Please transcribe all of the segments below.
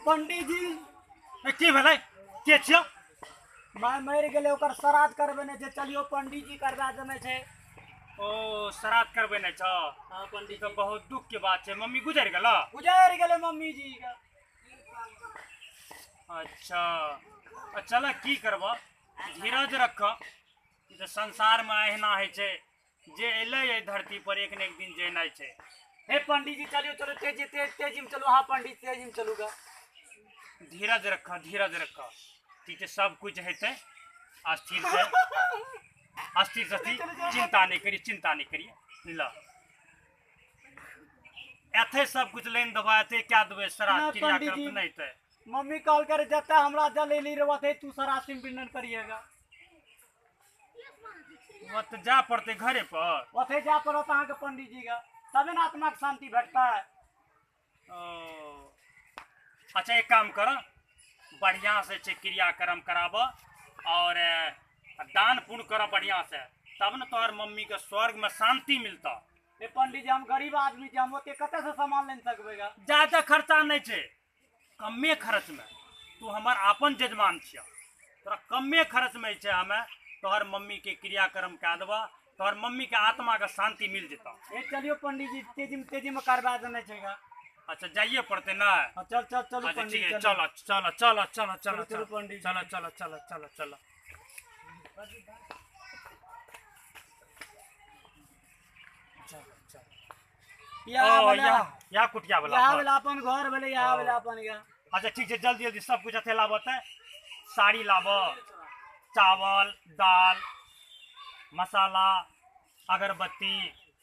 पंडित जी की भेलै के छियो? मैं मर गए ओकर श्राद्ध करबेने छै, चलियो पंडित जी करवा देने छै। ओ श्राद्ध करबेने छ? हाँ पंडित तो जी बहुत दुख के बात छै। मम्मी गुजर गेलो? गुजर गए मम्मी जी का। अच्छा चल की करब, धीरज रख। ई तो संसार में अहिना है छै, जे एलै एहि धरती पर एक न एक दिन जेनाइ छै। हे पंडित जी चलियो, चलो तेजी में चलो। हाँ पंडित तेजी में चलूगा। धीरज रख, धीरज रख। ठीक है, सब कुछ हेतै। स्थिर से, स्थिर से, चिंता नहीं करिए, चिंता नहीं करिए। ल एथे सब कुछ लेन दबा, एथे क्या देबे? श्राद्ध ना क्रिया पंडित जी, करब नहीं ते मम्मी कॉल कर जाता हमरा जलेली रवा थे, तू सरासिम पिंडन करिएगा। वो तो जा पड़ते घरे पर। ओथे जा पड़ो तहाँ के पंडित जी का, तबे ना आत्मा के शांति भेटता है। ओ, अच्छा एक काम कर, बढ़िया से क्रियाक्रम कराब और दान पुण्य कर बढ़िया से, तब न तोहर मम्मी के स्वर्ग में शांति मिलता। ए पंडित जी हम गरीब आदमी छी, हम ओते कते से सामान लेन सकबेगा? ज्यादा खर्चा नहीं छे, कमे खर्च में। तू हमार अपन जजमान छिया, तोरा कमे खर्च में छे हमें तोहर मम्मी के क्रियाक्रम कह देबा, तोहर मम्मी के आत्मा के शांति मिल जेता। ए चलियो पंडित जी तेजी में करवा देने छेगा। अच्छा जाइए पड़ते ना? चल चल चलो अच्छा पंडित ठीक जी है, चलो। चलो चलो चलो चलो चलो पंडित जी। चलो चलो चलो चलो चलो। या कुटिया वाला यहाँ वाला अपन घर भेले, यहाँ वाला अपन का। अच्छा ठीक है, जल्दी जल्दी सब कुछ अथे लाबत है। साड़ी लाब, चावल दाल मसाला अगरबत्ती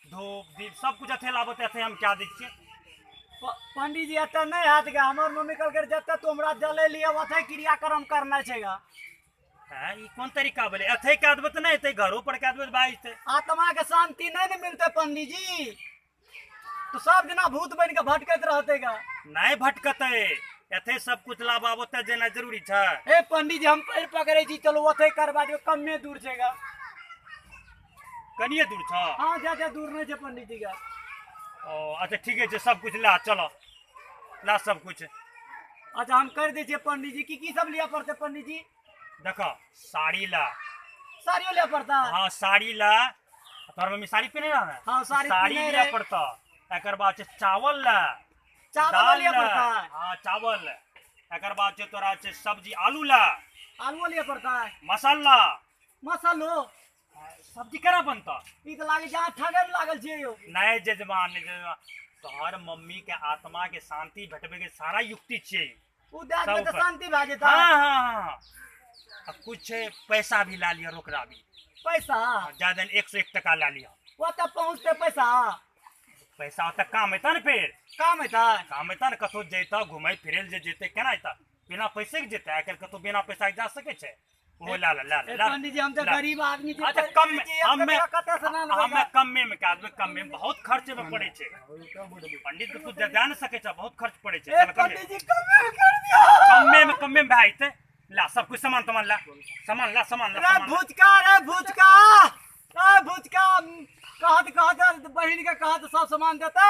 धूप दीप सब कुछ अथे लाबत है। हम क्या दीजिए पंडित जी एते नहीं हाथ गया, हमार मम्मी कल कर जते तो हमरा जले लिए ओथे क्रियाक्रम करना छेगा। है ई कौन तरीका बोले? अथे का देबत नहीं ते घरों पर का देबत भाई ते आत्मा के शांति नहीं न मिलते पंडित जी, तो सब जना भूत बन के भटकत रहते का। नहीं भटकते, एथे सब कुछ लाबावत जेना जरूरी छै। ए पंडित जी हम पैर पकड़े छी, चलो ओथे करवा दे, कम दूर छेगा। कनिए दूर छ? हाँ ज्यादा दूर नहीं छे पंडित जी का। ओ अच्छा ठीक है, सब कुछ ला, चलो ला सब कुछ। अच्छा हम कर दे छे पंडित जी। की सब लिया पड़ते पंडित जी? देखो साड़ी ला। साड़ियों लिया पड़ता है? हाँ साड़ी ला, तोहर मम्मी साड़ी पहने रहा है? हाँ साड़ी पहने लिया रहे। पड़ता। एकर बाद चावल ला, चावल लिया ला। पड़ता है? हाँ चावल। एकर बाद तोरा सब्जी आलू ला, आलू लिया पड़ता है? मसाला मसालो सब्जी करा बनता। ई तो लागे जहाँ ठगे में लागल छे यो। नहीं जजमान, नहीं जजमान, तोहर मम्मी के आत्मा के शांति भेटबे के सारा युक्ति छे। उ दाद में तो शांति भा जेता। हाँ हाँ हाँ। अब कुछ पैसा भी ला लिया, रोकड़ा भी। पैसा ज्यादा 101 टका ला लिया। वो तक पहुँचते पैसा? पैसा तक काम हेता न, फिर काम है था? काम हेता न, कतो जेता घुमै फिरे जे जेते केना हेता? बिना पैसे के जेते? आखिर कतो बिना पैसा के जा सके छे? वो ला ला ला ला। पंडित जी हम तो गरीब आदमी छे। अच्छा कम में, हमें हमें कम में का देबे, कम में बहुत खर्च में पड़े छे। पंडित के तू जान सके छ, बहुत खर्च पड़े छे। चल पंडित जी कम में कर दिया। कम में भाई ते ला सब कुछ सामान तमान ला, सामान ला, सामान ला, रे सामान ला। भुचका, रे भुचका, रे भुचका, कहत बहिन के कहत सब सामान देते।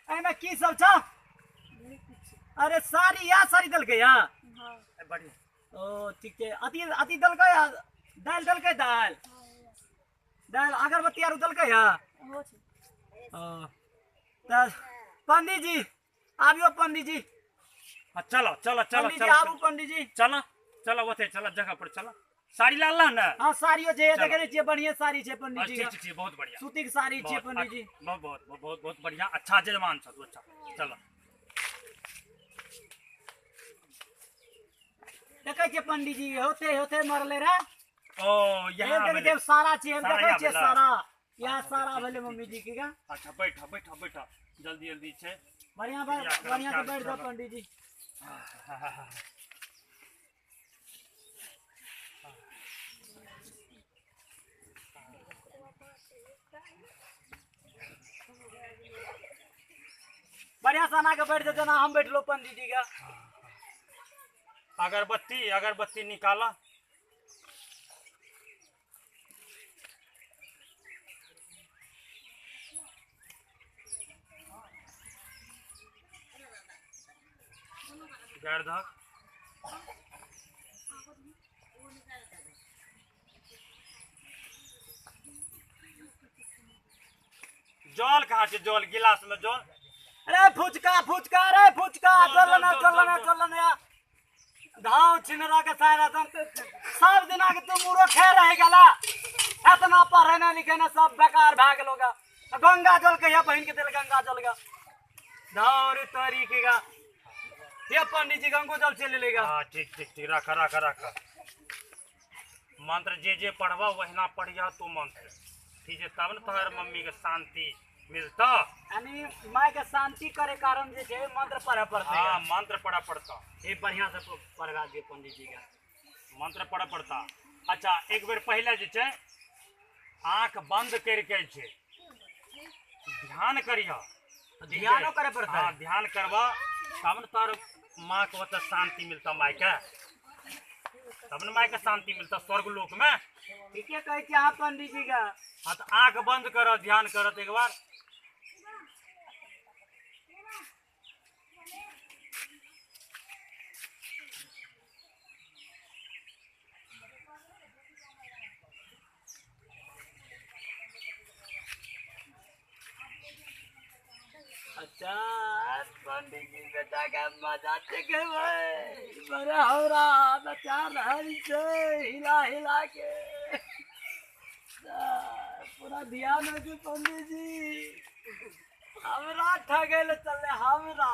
एमे की सब छ? अरे साड़ी या साड़ी दल के या? बढ़िया। ओ ठीक है। अति अति दल के या? दाल दल के, दाल दाल अगरबत्ती आरु दल के या? ओ त पंडित जी आबियो पंडित जी। हाँ चलो चलो चलो पंडित जी चलो आबू पंडित जी। चलो चलो ओथे चलो, जगह पर चलो। साड़ी ला ला ना? हाँ साड़ियों छे, चलो। देखे छे बढ़िया साड़ी छे पंडित जी ठीक का। ठीक ठीक, बहुत बढ़िया। सूती की साड़ी छे पंडित जी। बहुत बहुत बहुत बहुत बहुत बढ़िया। अच्छा जजमान छ तू, अच्छा चलो। देखे छे पंडित जी होते होते मरले रे। ओ यहाँ देखे भेले। सारा छे, हम सारा देखे यहाँ छे भेला। सारा। यहाँ सारा भेले मम्मी जी की का। अच्छा बैठो बैठो बैठो, जल्दी जल्दी छे। बढ़िया क्रियाक्रम बढ़िया से चालू बैठ जाओ चलो। पंडित जी। बढ़िया सना के बैठ जाओ ना, हम बैठ लो पंडित जी का। अगरबत्ती अगरबत्ती निकाला। गाड़ धक जल कहाँ छे जल गिलास में जल अरे फुचका फुचका रे फुचका चलना चलना चलना धाव छिनरा के सारा सब दिन आके तुम मुरो खे रह गला इतना पढ़े ना लिखे ना सब बेकार भाग लोगा गंगा जल के या बहन के दिल गंगा जल का धाव तरीके का ये पंडित जी गंगो जल से ले लेगा। हाँ ठीक ठीक ठीक रखा रखा रखा मंत्र जे पढ़वा वहीना पढ़िया तू मंत्र ठीक है तब न तोहर मम्मी के शांति मिलता यानी माय के शांति करे कारण जे छे मंत्र पढ़े पड़ता है। हाँ मंत्र पढ़ा पड़ता ये बढ़िया से पढ़वा दिए पंडित जी का मंत्र पढ़ा पड़ता। अच्छा एक बेर पहले जे छे आंख बंद करके छे ध्यान करिया ध्यानो करे पड़ता है। हाँ ध्यान करवा तब न तोहर माँ को वत शांति मिलता माय के तब न माय के शांति मिलता स्वर्ग लोक में। ठीक है कहे कि हाँ पंडित जी का। हाँ तो आंख बंद करो ध्यान करो एक बार अच्छा पंडित जी बेटा का मजा के भाई बड़ा हो रहा नचार हरी से हिला हिला के पूरा ध्यान है कि पंडित जी हमरा ठगेले चले हमरा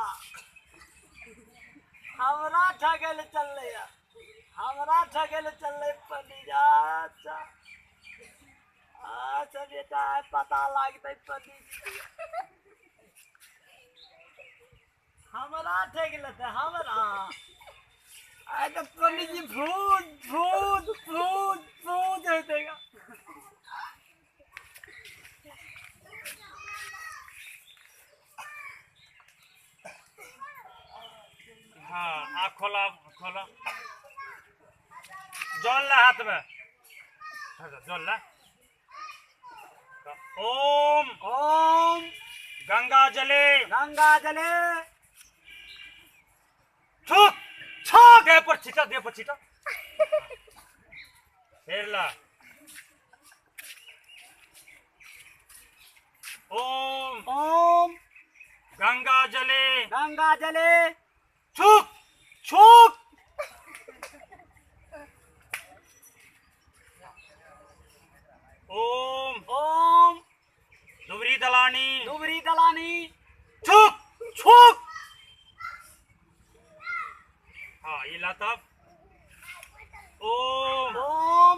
ठगेले चले हमरा ठगेले चले पंडित जी। अच्छा अच्छा बेटा पता लगते पंडित जी हमरा ठगेले थे हमरा आ तो पंडित जी भूत भूत भूत भूत है देगा। हाँ आँख खोला खोला जल ला हाथ में जल ला ओम ओम गंगा जले छुक छुक दे पर छिटा फिर ला ओम ओम गंगा जले छुक छुक ओम ओम दुबरी दलानी छुक छुक हाँ ये ला तब ओम ओम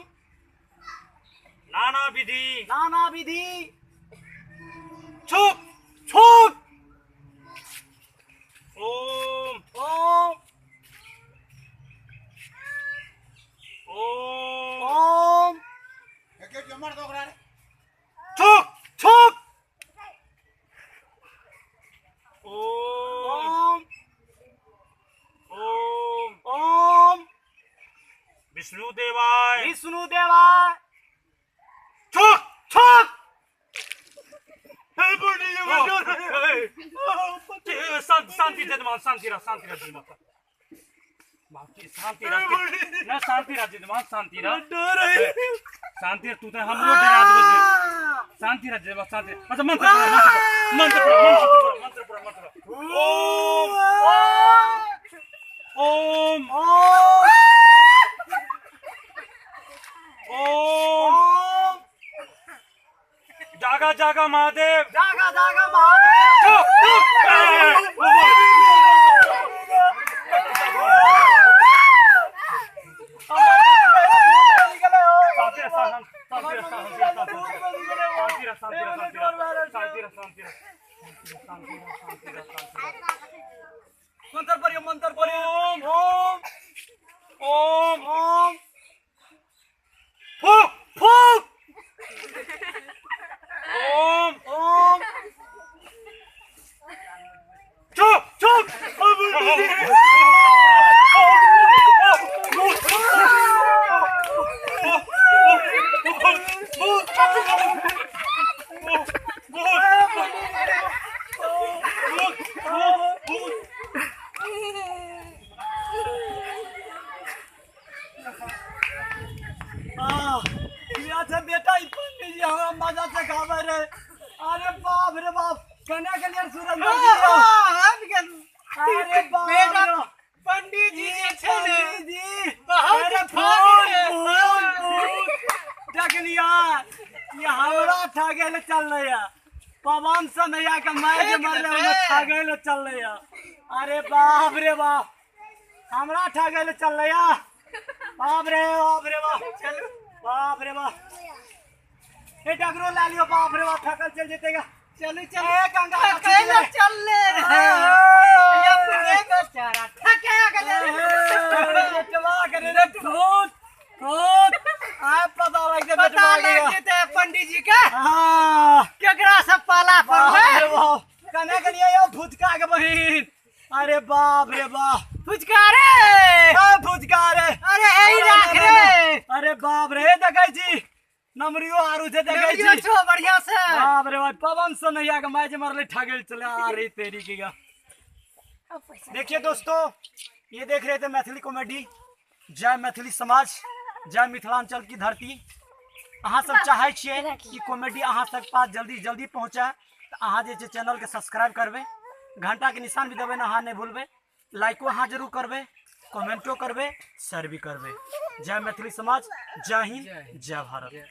नाना विधि छुक छुक ओम ओम ओम ओम छुक छुक ओम ओम ओम विष्णु देवाय छुक छुक शांति दे दे शांति रह जी मत शांति रह ना शांति रह जी दे शांति रह शांति तू तो हमरो डरा दे शांति रह जी शांति अच्छा मंत्र ओम ओम ओम जागा जागा महादेव मंत्र पर ओम ओम ओम ओम फूक फूक ओम ओम चुप चुप ना सखावे रे। अरे बाप रे बाप, कन्या कल्याण सूरज अरे बाप बेटा, रे। पंडित जी जे छै ने पंडित जी, बहुत अरे ठग ठगलिया, ये हमरा ठगे चल रहे है। पवन सनैया के मार मरले में ठगे चल रहे है। अरे बाप रे बाप, हमरा ठगे चल रहे है। बाप रे बाप रे बाप, चल बाप रे बाप, ए डगरो ला लियो। बाप रे बाप, ठकल चल जेतेगा। चलो ए गंगा कैला चल ले रे ये पूरे का चारा ठका गले बेटवा करे रे भूत भूत। आ पता लग गया पता लग जेते पंडित जी के हां, केकरा से पाला पड़वे। अरे बाप, कने कनिया यो भूतका के बहिन। अरे बाप रे बाप, फुचकारे ए भूतका रे। अरे एही राख रे। अरे बाप रे, देखै छी नमरियो आरु से देखै देखियो छी। छो बढ़िया से। बाप रे बाप, पवन सनैया के मैच मरले ठगेल चले। अरे तेरी की गा। देखिए दोस्तों, ये देख रहे थे मैथिली कॉमेडी। जय मैथिली समाज, जय मिथिलांचल की धरती। अहाँ सब चाहे छिए कि कॉमेडी अहाँ तक पास जल्दी जल्दी पहुँचे, तो अहाँ जे चैनल के सब्सक्राइब करबे, घंटा के निशान भी देवे ना, अहाँ नहीं भूलबे। लाइको अहाँ जरूर करबे, कमेंटो करबे, शेयर भी करबे। जय मैथिली समाज, जय हिंद, जय भारत।